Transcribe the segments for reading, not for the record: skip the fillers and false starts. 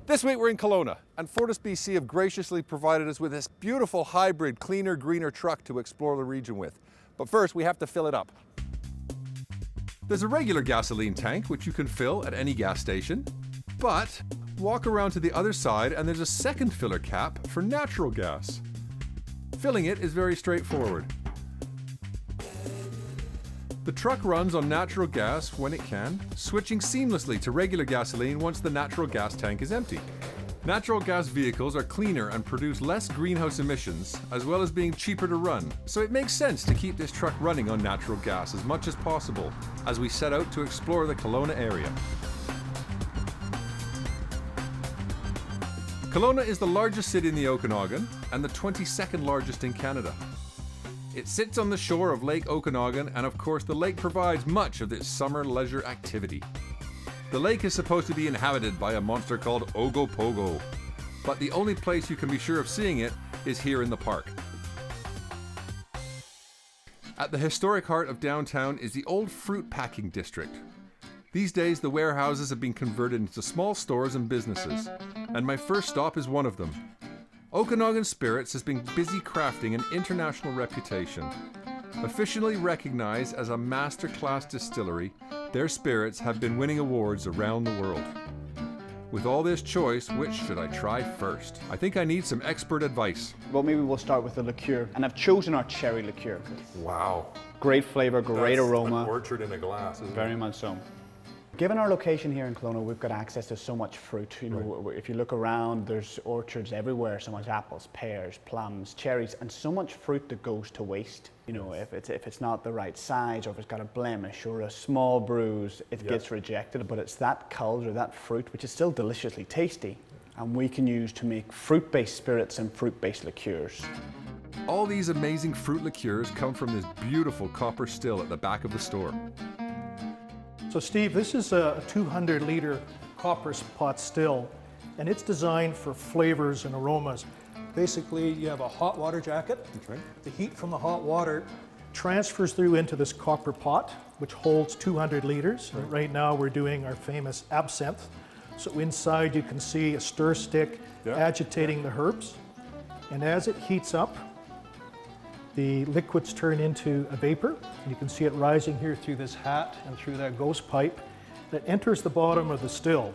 This week we're in Kelowna, and Fortis BC have graciously provided us with this beautiful hybrid, cleaner, greener truck to explore the region with. But first we have to fill it up. There's a regular gasoline tank which you can fill at any gas station, but walk around to the other side and there's a second filler cap for natural gas. Filling it is very straightforward. The truck runs on natural gas when it can, switching seamlessly to regular gasoline once the natural gas tank is empty. Natural gas vehicles are cleaner and produce less greenhouse emissions, as well as being cheaper to run, so it makes sense to keep this truck running on natural gas as much as possible as we set out to explore the Kelowna area. Kelowna is the largest city in the Okanagan and the 22nd largest in Canada. It sits on the shore of Lake Okanagan, and of course the lake provides much of its summer leisure activity. The lake is supposed to be inhabited by a monster called Ogopogo, but the only place you can be sure of seeing it is here in the park. At the historic heart of downtown is the old fruit packing district. These days the warehouses have been converted into small stores and businesses, and my first stop is one of them. Okanagan Spirits has been busy crafting an international reputation. Officially recognized as a master-class distillery, their spirits have been winning awards around the world. With all this choice, which should I try first? I think I need some expert advice. Well, maybe we'll start with the liqueur, and I've chosen our cherry liqueur. Wow. Great flavor, great aroma. An orchard in a glass, isn't it? Very much so. Given our location here in Kelowna, we've got access to so much fruit. You know, if you look around, there's orchards everywhere. So much apples, pears, plums, cherries, and so much fruit that goes to waste. You know, if it's not the right size, or if it's got a blemish or a small bruise, it gets rejected. But it's that cull or that fruit which is still deliciously tasty, and we can use to make fruit-based spirits and fruit-based liqueurs. All these amazing fruit liqueurs come from this beautiful copper still at the back of the store. So Steve, this is a 200-liter copper pot still, and it's designed for flavors and aromas. Basically, you have a hot water jacket. Okay. The heat from the hot water transfers through into this copper pot, which holds 200 liters. Right now we're doing our famous absinthe. So inside you can see a stir stick agitating the herbs. And as it heats up, the liquids turn into a vapor, and you can see it rising here through this hat and through that ghost pipe that enters the bottom of the still.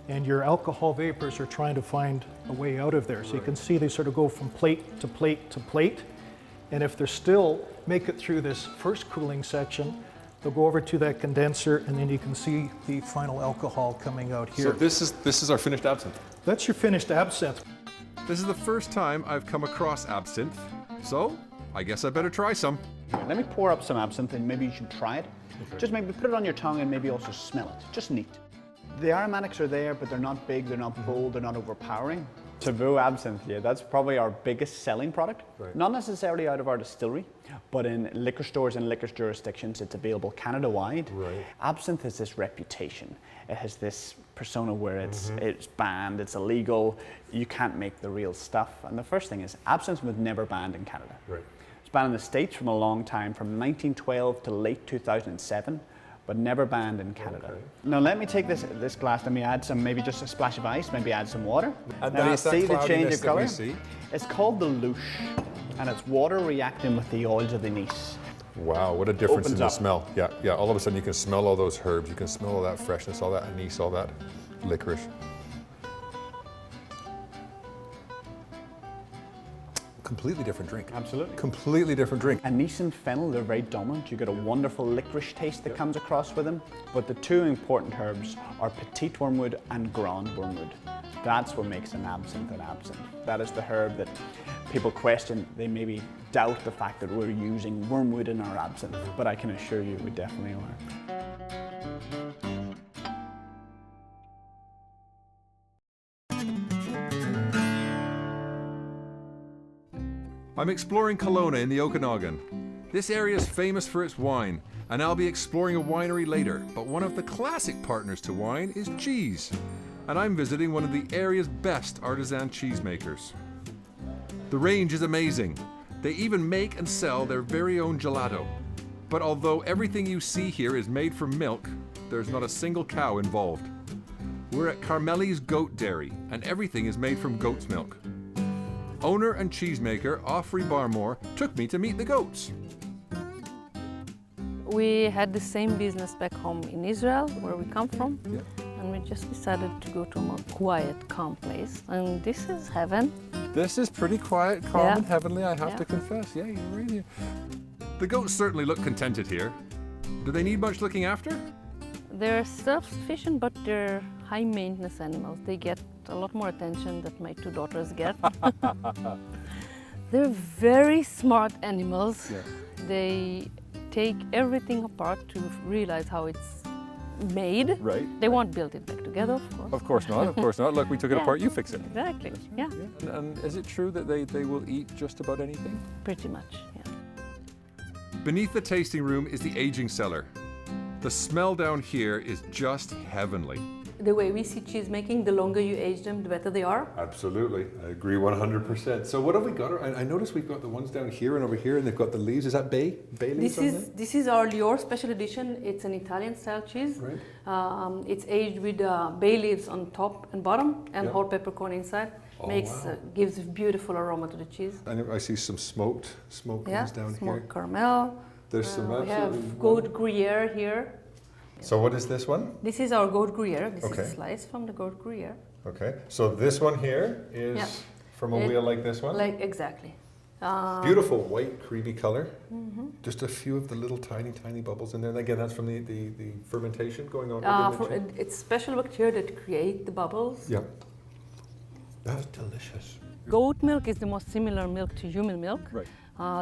And your alcohol vapors are trying to find a way out of there. So you can see they sort of go from plate to plate to plate. And if they're still make it through this first cooling section, they'll go over to that condenser, and then you can see the final alcohol coming out here. So this is our finished absinthe. That's your finished absinthe. This is the first time I've come across absinthe, so I guess I better try some. Let me pour up some absinthe, and maybe you should try it. Okay. Just maybe put it on your tongue and maybe also smell it. Just neat. The aromatics are there, but they're not big, they're not bold, they're not overpowering. Taboo absinthe, that's probably our biggest selling product. Right. Not necessarily out of our distillery, but in liquor stores and liquor jurisdictions, it's available Canada-wide. Right. Absinthe has this reputation. It has this persona where it's banned, it's illegal, you can't make the real stuff. And the first thing is, absinthe was never banned in Canada. Right. It's banned in the States from a long time, from 1912 to late 2007. But never banned in Canada. Okay. Now let me take this glass, let me add some, maybe just a splash of ice, maybe add some water. And now you see the change of color? See? It's called the louche, and it's water reacting with the oils of the anise. Wow, what a difference in the smell. Yeah, all of a sudden you can smell all those herbs, you can smell all that freshness, all that anise, all that licorice. Completely different drink. Absolutely. Completely different drink. Anise and fennel, they're very dominant. You get a wonderful licorice taste that comes across with them. But the two important herbs are petite wormwood and grand wormwood. That's what makes an absinthe an absinthe. That is the herb that people question. They maybe doubt the fact that we're using wormwood in our absinthe, but I can assure you we definitely are. I'm exploring Kelowna in the Okanagan. This area is famous for its wine, and I'll be exploring a winery later, but one of the classic partners to wine is cheese, and I'm visiting one of the area's best artisan cheesemakers. The range is amazing. They even make and sell their very own gelato. But although everything you see here is made from milk, there's not a single cow involved. We're at Carmeli's Goat Dairy, and everything is made from goat's milk. Owner and cheesemaker Offrey Barmore took me to meet the goats. We had the same business back home in Israel, where we come from, and we just decided to go to a more quiet, calm place. And this is heaven. This is pretty quiet, calm, Yeah. and heavenly, I have Yeah. to confess. Yeah, you're right here. The goats certainly look contented here. Do they need much looking after? They're self-sufficient, but they're high-maintenance animals. They get a lot more attention that my two daughters get. They're very smart animals. Yeah. They take everything apart to realize how it's made. Right. They won't build it back together, of course. Of course not, of course not. Look, we took it Yeah. apart, you fix it. Exactly, yeah, And is it true that they will eat just about anything? pretty much, yeah. Beneath the tasting room is the aging cellar. The smell down here is just heavenly. The way we see cheese making, the longer you age them, the better they are. Absolutely, I agree 100%. So what have we got? I noticed we've got the ones down here and over here, and they've got the leaves. Is that bay leaves on there? This is our Lior special edition. It's an Italian style cheese. Right. It's aged with bay leaves on top and bottom, and Yeah. whole peppercorn inside. Oh, Makes wow. gives a beautiful aroma to the cheese. I see some smoked ones down smoked here. caramel. There's some We absolutely have goat Gruyere here. So what is this one? This is our goat Gruyere. This Okay. is a slice from the goat Gruyere. Okay, so this one here is Yeah. from a It- wheel like this one? Exactly. Beautiful white creamy color. Just a few of the little tiny bubbles in there. And again, that's from the fermentation going on within the cheese. It's special bacteria that create the bubbles. Yeah. That's delicious. Goat milk is the most similar milk to human milk. Right.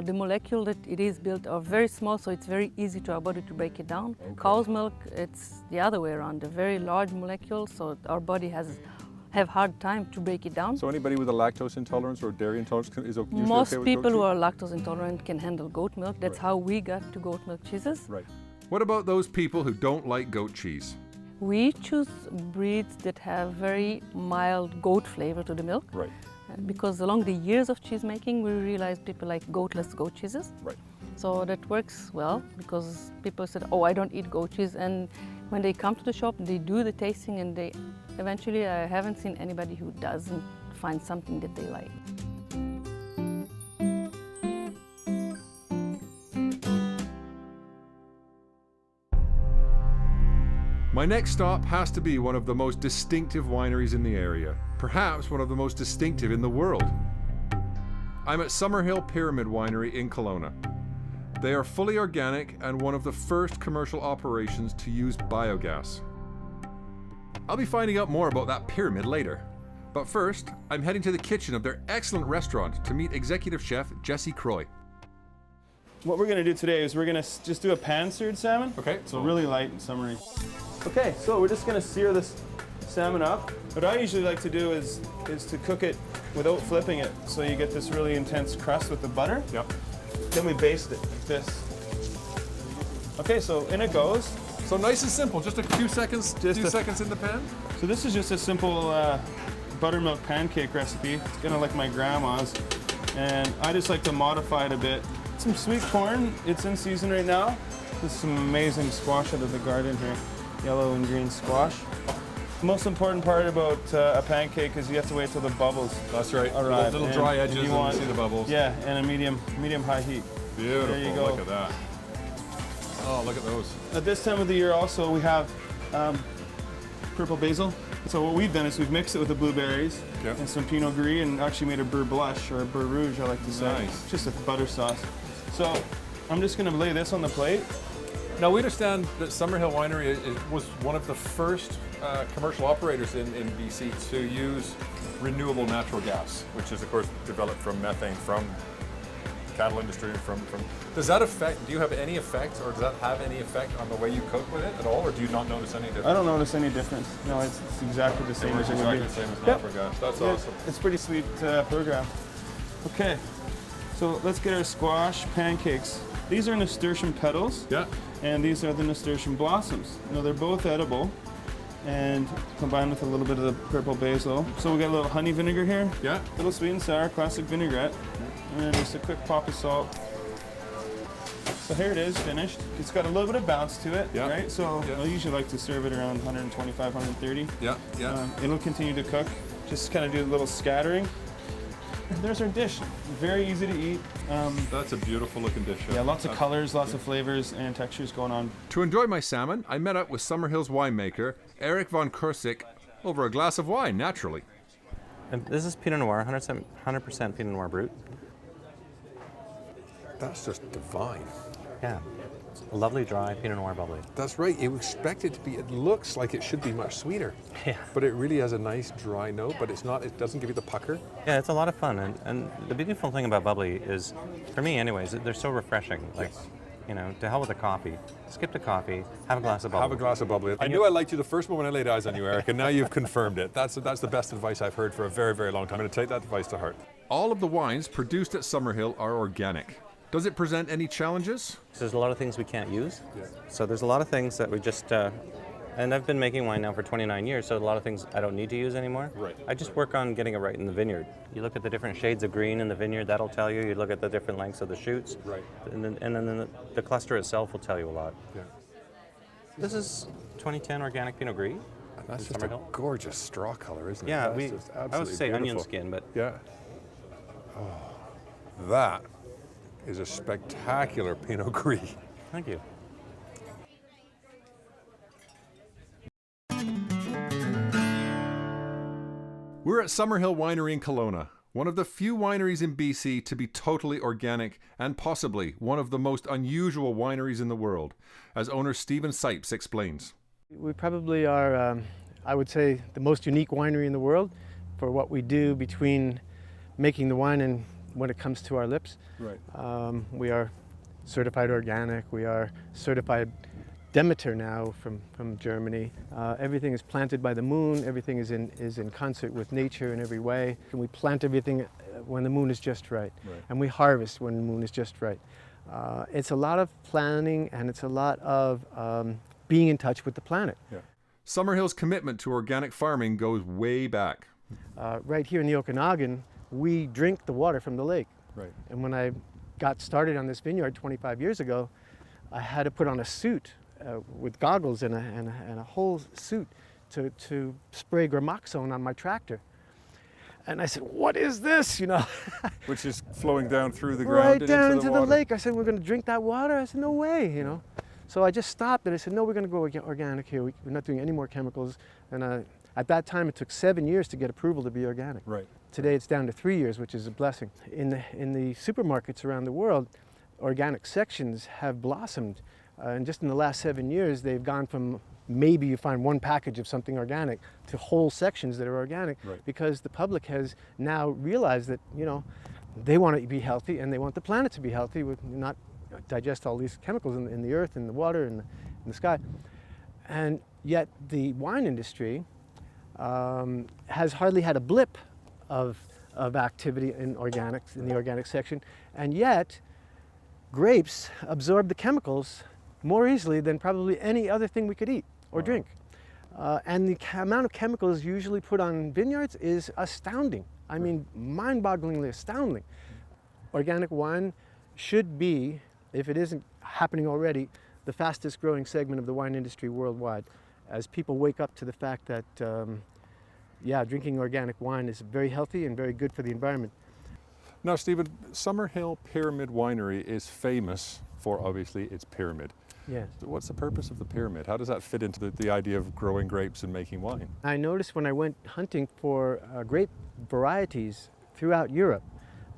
The molecule that it is built are very small, so it's very easy to our body to break it down. Okay. Cow's milk, it's the other way around. They're very large molecules, so our body have hard time to break it down. So anybody with a lactose intolerance or dairy intolerance is usually Most okay with people goat who cheese? are lactose intolerant can handle goat milk. That's Right. how we got to goat milk cheeses. Right. What about those people who don't like goat cheese? We choose breeds that have very mild goat flavor to the milk. Right. Because along the years of cheese making, we realized people like goatless goat cheeses. Right. So that works well because people said, oh, I don't eat goat cheese. And when they come to the shop, they do the tasting and they eventually, I haven't seen anybody who doesn't find something that they like. My next stop has to be one of the most distinctive wineries in the area, perhaps one of the most distinctive in the world. I'm at Summerhill Pyramid Winery in Kelowna. They are fully organic and one of the first commercial operations to use biogas. I'll be finding out more about that pyramid later. But first, I'm heading to the kitchen of their excellent restaurant to meet executive chef Jesse Croy. What we're gonna do today is we're gonna just do a pan-seared salmon. Okay. So really light and summery. Okay, so we're just gonna sear this salmon up. What I usually like to do is to cook it without flipping it, so you get this really intense crust with the butter. Yep. Then we baste it like this. Okay, so in it goes. So nice and simple, just a few seconds, Just a- seconds in the pan. So this is just a simple buttermilk pancake recipe. It's kind of like my grandma's, and I just like to modify it a bit. Some sweet corn, it's in season right now. There's some amazing squash out of the garden here, yellow and green squash. The most important part about a pancake is you have to wait till the bubbles That's right. arrive. Little And dry you edges and want- you see the bubbles. Yeah, and a medium high heat. Beautiful. There you go. Look at that. Oh, look at those. At this time of the year also we have purple basil. So what we've done is we've mixed it with the blueberries Yep. and some Pinot Gris and actually made a beurre blush or a beurre rouge, I like to say. Nice. Just a butter sauce. So I'm just gonna lay this on the plate. Now we understand that Summerhill Winery was one of the first commercial operators in BC to use renewable natural gas, which is of course developed from methane from cattle industry. Does that affect? Do you have any effect, or does that have any effect on the way you cook with it at all, or do you not notice any difference? I don't notice any difference. No, it's exactly the same as it would exactly be. the same as Yep. natural gas. That's Yeah, awesome. It's a pretty sweet program. Okay, so let's get our squash pancakes. These are nasturtium petals. Yeah. And these are the nasturtium blossoms. Now they're both edible and combined with a little bit of the purple basil. So we got a little honey vinegar here, Yeah. a little sweet and sour, classic vinaigrette, and then just a quick pop of salt. So here it is, finished. It's got a little bit of bounce to it, Yeah. right? So Yeah. I usually like to serve it around 125, 130. Yeah, yeah. It'll continue to cook. Just kind of do a little scattering. And there's our dish. Very easy to eat. That's a beautiful looking dish. Yeah, lots of colors, lots of flavors and textures going on. To enjoy my salmon, I met up with Summerhill's winemaker, Eric von Kursik, over a glass of wine, naturally. And this is Pinot Noir, 100% Pinot Noir Brut. That's just divine. Yeah, it's a lovely dry Pinot Noir bubbly. That's right. You expect it to be, it looks like it should be much sweeter. Yeah. But it really has a nice dry note, but it's not, it doesn't give you the pucker. Yeah, it's a lot of fun. And the beautiful thing about bubbly is, for me anyways, they're so refreshing. Like, you know, to hell with the coffee. Skip the coffee, have a glass of bubbly. Have a glass of bubbly. I knew I liked you the first moment I laid eyes on you, Eric, and now you've confirmed it. That's the best advice I've heard for a very, very long time. I'm going to take that advice to heart. All of the wines produced at Summerhill are organic. Does it present any challenges? So there's a lot of things we can't use. Yeah. So there's a lot of things that we just, and I've been making wine now for 29 years, so a lot of things I don't need to use anymore. Right. I just work on getting it right in the vineyard. You look at the different shades of green in the vineyard, that'll tell you. You look at the different lengths of the shoots. Right. And then the cluster itself will tell you a lot. Yeah. This is 2010 organic Pinot Gris. That's in just a Summerhill. gorgeous straw color, isn't it? Yeah, That's just I would absolutely say onion beautiful. skin, but Yeah. Oh, that is a spectacular Pinot Gris. thank you. We're at Summerhill Winery in Kelowna, one of the few wineries in BC to be totally organic and possibly one of the most unusual wineries in the world, as owner Stephen Sipes explains. We probably are, I would say, the most unique winery in the world for what we do between making the wine and when it comes to our lips. Right. We are certified organic. We are certified Demeter now from Germany. Everything is planted by the moon. Everything is in concert with nature in every way. And we plant everything when the moon is just right. And we harvest when the moon is just right. It's a lot of planning, and it's a lot of being in touch with the planet. Yeah. Summerhill's commitment to organic farming goes way back. Right here in the Okanagan, we drink the water from the lake. Right. And when I got started on this vineyard 25 years ago, I had to put on a suit with goggles and a whole suit to spray gramoxone on my tractor. And I said, what is this, you know? Which is flowing down through the ground Right and down into into the the water. lake. I said, we're going to drink that water? I said, no way, you know. So I just stopped and I said, no, we're going to go organic here. We're not doing any more chemicals. And at that time, it took 7 years to get approval to be organic. Right. Today, it's down to 3 years, which is a blessing. In the supermarkets around the world, organic sections have blossomed. And just in the last 7 years, they've gone from maybe you find one package of something organic to whole sections that are organic, Right. because the public has now realized that, you know, they want to be healthy and they want the planet to be healthy, with not digest all these chemicals in the earth and the water and in the sky. And yet the wine industry has hardly had a blip of activity in organics, in the organic section, and yet grapes absorb the chemicals more easily than probably any other thing we could eat or drink. And the amount of chemicals usually put on vineyards is astounding. I mean, mind-bogglingly astounding. Organic wine should be, if it isn't happening already, the fastest growing segment of the wine industry worldwide, as people wake up to the fact that, drinking organic wine is very healthy and very good for the environment. Now, Stephen, Summerhill Pyramid Winery is famous for, obviously, its pyramid. Yes. What's the purpose of the pyramid? How does that fit into the idea of growing grapes and making wine? I noticed when I went hunting for grape varieties throughout Europe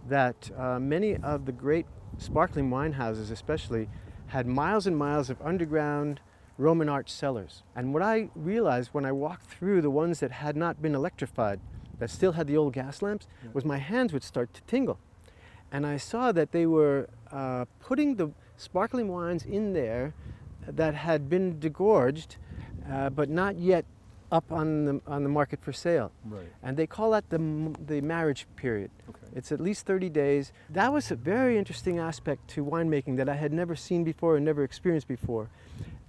that many of the great sparkling wine houses especially had miles and miles of underground Roman arch cellars. And what I realized when I walked through the ones that had not been electrified, that still had the old gas lamps, was my hands would start to tingle. And I saw that they were putting the sparkling wines in there that had been degorged, but not yet up on the market for sale. Right. And they call that the marriage period. Okay. It's at least 30 days. That was a very interesting aspect to winemaking that I had never seen before and never experienced before.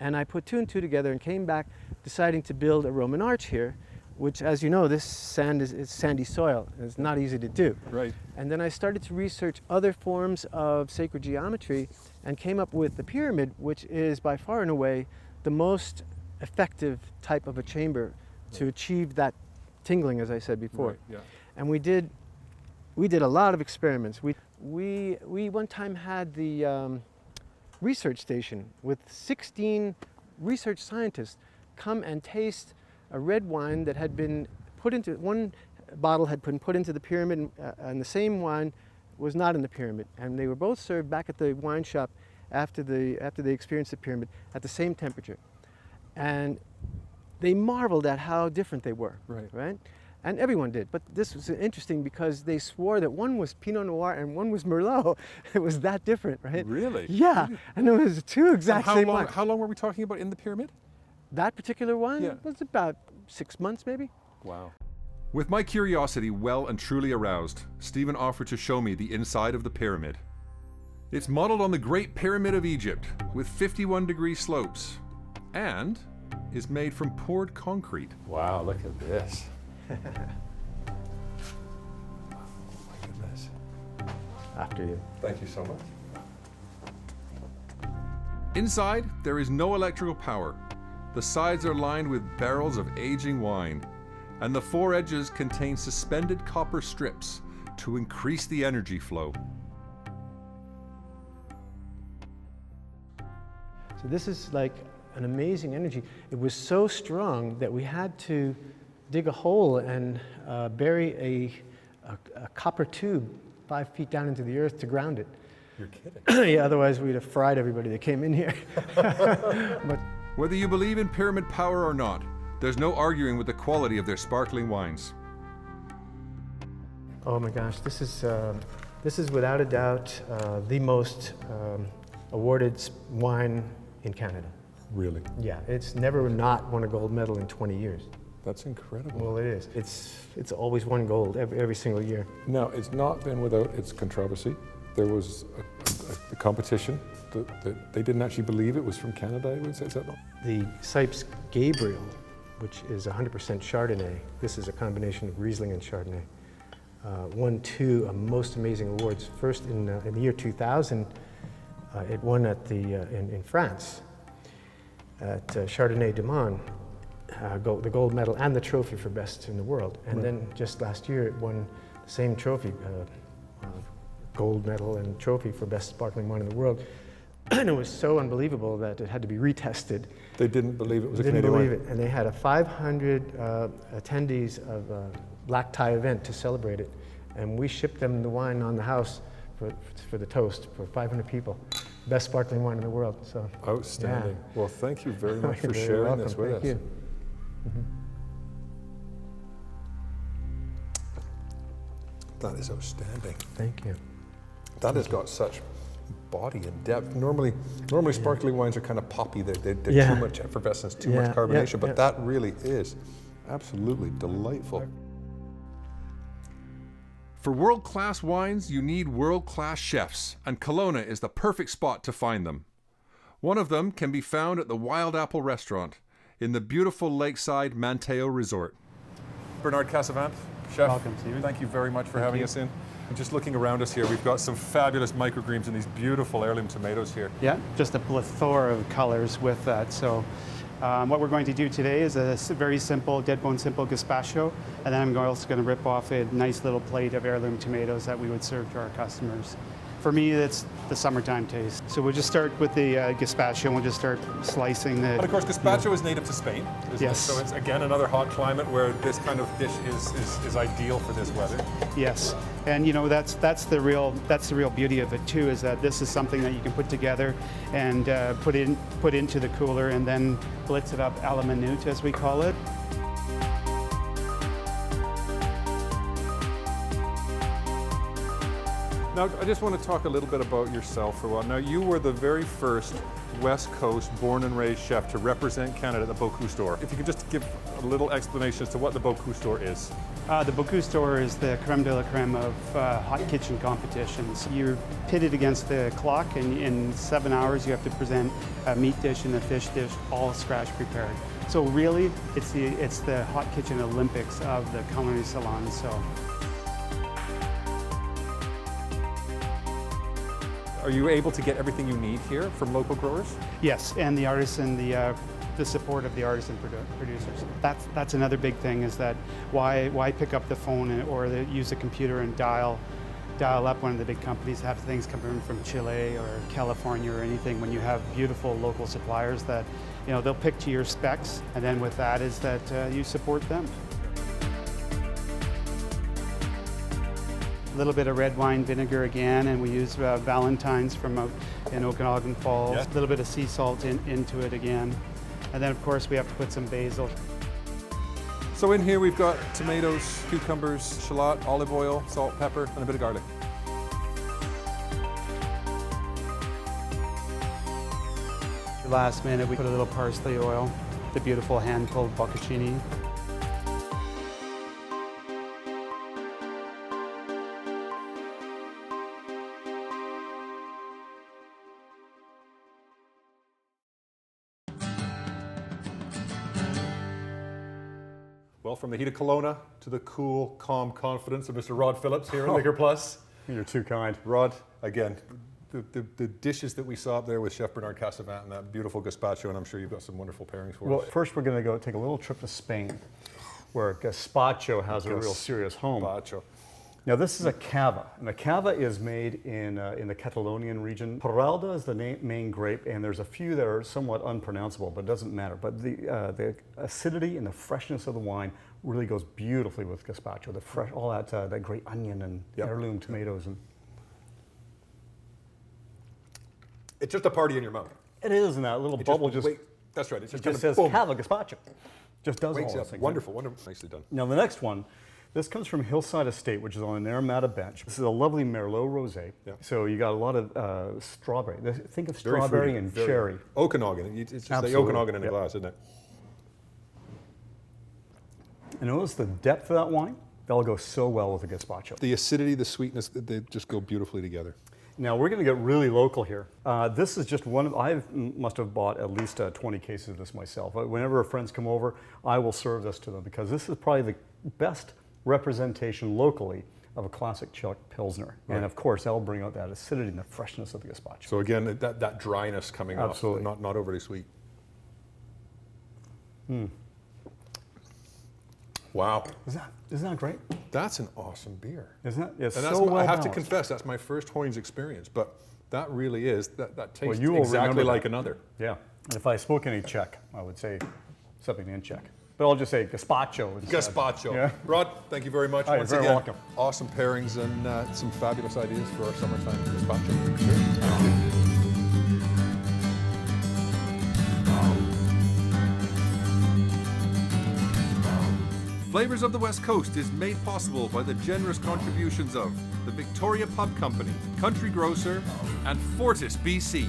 And I put two and two together and came back deciding to build a Roman arch here, which, as you know, this sand is sandy soil. It's not easy to do. Right. And then I started to research other forms of sacred geometry and came up with the pyramid, which is by far and away the most effective type of a chamber to achieve that tingling, as I said before. Right, yeah. And we did a lot of experiments. We one time had the research station with 16 research scientists come and taste a red wine that had been put into, one bottle had been put into the pyramid, and the same wine was not in the pyramid. And they were both served back at the wine shop after they experienced the pyramid at the same temperature. And they marveled at how different they were, right? And everyone did. But this was interesting because they swore that one was Pinot Noir and one was Merlot. It was that different, right? Really? Yeah, and it was two exact same wines. How long were we talking about in the pyramid? That particular wine Yeah. was about 6 months, maybe. Wow. With my curiosity well and truly aroused, Stephen offered to show me the inside of the pyramid. It's modeled on the Great Pyramid of Egypt with 51-degree slopes and is made from poured concrete. Wow, look at this. Oh my goodness. After you. Thank you so much. Inside, there is no electrical power. The sides are lined with barrels of aging wine, and the four edges contain suspended copper strips to increase the energy flow. So this is like an amazing energy. It was so strong that we had to dig a hole and bury a copper tube 5 feet down into the earth to ground it. You're kidding. Yeah, otherwise we'd have fried everybody that came in here. But Whether you believe in pyramid power or not, there's no arguing with the quality of their sparkling wines. oh my gosh, this is without a doubt the most awarded wine in Canada. Really? Yeah, it's never not won a gold medal in 20 years. That's incredible. Well, it is. It's always won gold every single year. Now, it's not been without its controversy. There was a competition that they didn't actually believe it was from Canada, I would say. Is that not? The Sipes Gabriel, which is 100% Chardonnay, this is a combination of Riesling and Chardonnay, won two most amazing awards. First, in the year 2000, it won at in France at Chardonnay du Mans, the gold medal and the trophy for best in the world. And then just last year, it won the same trophy, gold medal and trophy for best sparkling wine in the world. And it was so unbelievable that it had to be retested. They didn't believe it was a Didn't Canadian believe wine. it, and they had a 500 attendees of a black tie event to celebrate it, and we shipped them the wine on the house for the toast for 500 people. Best sparkling wine in the world. So Outstanding. yeah. Well, thank you very much for You're very sharing welcome. this with Thank us. you. That is outstanding. Thank you. That has got such body and depth. Normally sparkling wines are kind of poppy. They're Yeah. too much effervescence, too Yeah, much carbonation, yeah, but yeah. that really is absolutely delightful. For world-class wines, you need world-class chefs, and Kelowna is the perfect spot to find them. One of them can be found at the Wild Apple Restaurant in the beautiful lakeside Manteo Resort. Bernard Cassavant, chef. Welcome, Stephen. Thank you very much for having us in. And just looking around us here, we've got some fabulous microgreens and these beautiful heirloom tomatoes here. Yeah, just a plethora of colors with that. So what we're going to do today is a very simple, dead bone simple gazpacho, and then I'm also going to rip off a nice little plate of heirloom tomatoes that we would serve to our customers. For me, it's the summertime taste. So we'll just start with the gazpacho, and we'll just start slicing the... And of course, gazpacho is native to Spain, isn't Yes. it? So it's, again, another hot climate where this kind of dish is ideal for this weather. Yes, and you know that's the real beauty of it too, is that this is something that you can put together and put into the cooler and then blitz it up a la minute, as we call it. Now, I just want to talk a little bit about yourself for a while. Now, you were the very first West Coast born and raised chef to represent Canada at the Bocuse d'Or. If you could just give a little explanation as to what the Bocuse d'Or is. The Bocuse d'Or is the creme de la creme of hot kitchen competitions. You're pitted against the clock, and in 7 hours you have to present a meat dish and a fish dish, all scratch prepared. So really, it's the hot kitchen Olympics of the culinary salon. So. Are you able to get everything you need here from local growers? Yes, and the artisan, the support of the artisan producers. That's another big thing, is that why pick up the phone or use a computer and dial up one of the big companies, have things come in from Chile or California or anything, when you have beautiful local suppliers that, you know, they'll pick to your specs, and then with that is that you support them. A little bit of red wine vinegar again, and we use Valentine's from out in Okanagan Falls. Yeah. A little bit of sea salt into it again. And then of course we have to put some basil. So in here we've got tomatoes, cucumbers, shallot, olive oil, salt, pepper, and a bit of garlic. Last minute we put a little parsley oil, the beautiful hand-pulled bocconcini. Well, from the heat of Kelowna to the cool, calm confidence of Mr. Rod Phillips here at Liquor Plus. You're too kind. Rod, again, the dishes that we saw up there with Chef Bernard Casavant and that beautiful gazpacho, and I'm sure you've got some wonderful pairings for Well, us. first we're going to go take a little trip to Spain, where gazpacho has a real serious home. Gazpacho. Now this is a cava, and the cava is made in the Catalonian region. Paralda is the main grape, and there's a few that are somewhat unpronounceable, but it doesn't matter. But the acidity and the freshness of the wine really goes beautifully with gazpacho. The fresh, all that great onion and heirloom tomatoes, and It's just a party in your mouth. it is, and that little bubble just that's right. It it just, just kind says of, boom, cava gazpacho. Just does all wakes you those up. things. Wonderful, wonderful. Nicely done. Now the next one, this comes from Hillside Estate, which is on the Naramata Bench. This is a lovely Merlot rosé. Yeah. So you got a lot of strawberry. Think of Very strawberry fruity, and very- cherry. Okanagan. It's just the Absolutely. Okanagan in a Yep. glass, isn't it? And notice the depth of that wine. That'll go so well with the gazpacho. The acidity, the sweetness, they just go beautifully together. Now we're going to get really local here. This is just one of, must have bought at least 20 cases of this myself. Whenever friends come over, I will serve this to them because this is probably the best representation locally of a classic Czech Pilsner. Right. And of course, that'll bring out that acidity and the freshness of the gazpacho. So again, that dryness coming Absolutely. off, not overly sweet. Wow, Isn't that great? that's an awesome beer. Isn't it? It's And that's so I well have to balanced. confess, that's my first Hoynes experience, but that really is, that tastes you will exactly remember like that. another. Yeah. And if I spoke any Czech, I would say something in Czech. But I'll just say gazpacho instead. Gazpacho. Yeah. Rod, thank you very much Oh, you're once very again. welcome. Awesome pairings and some fabulous ideas for our summertime gazpacho. Thank you. Flavors of the West Coast is made possible by the generous contributions of the Victoria Pub Company, Country Grocer, and Fortis BC.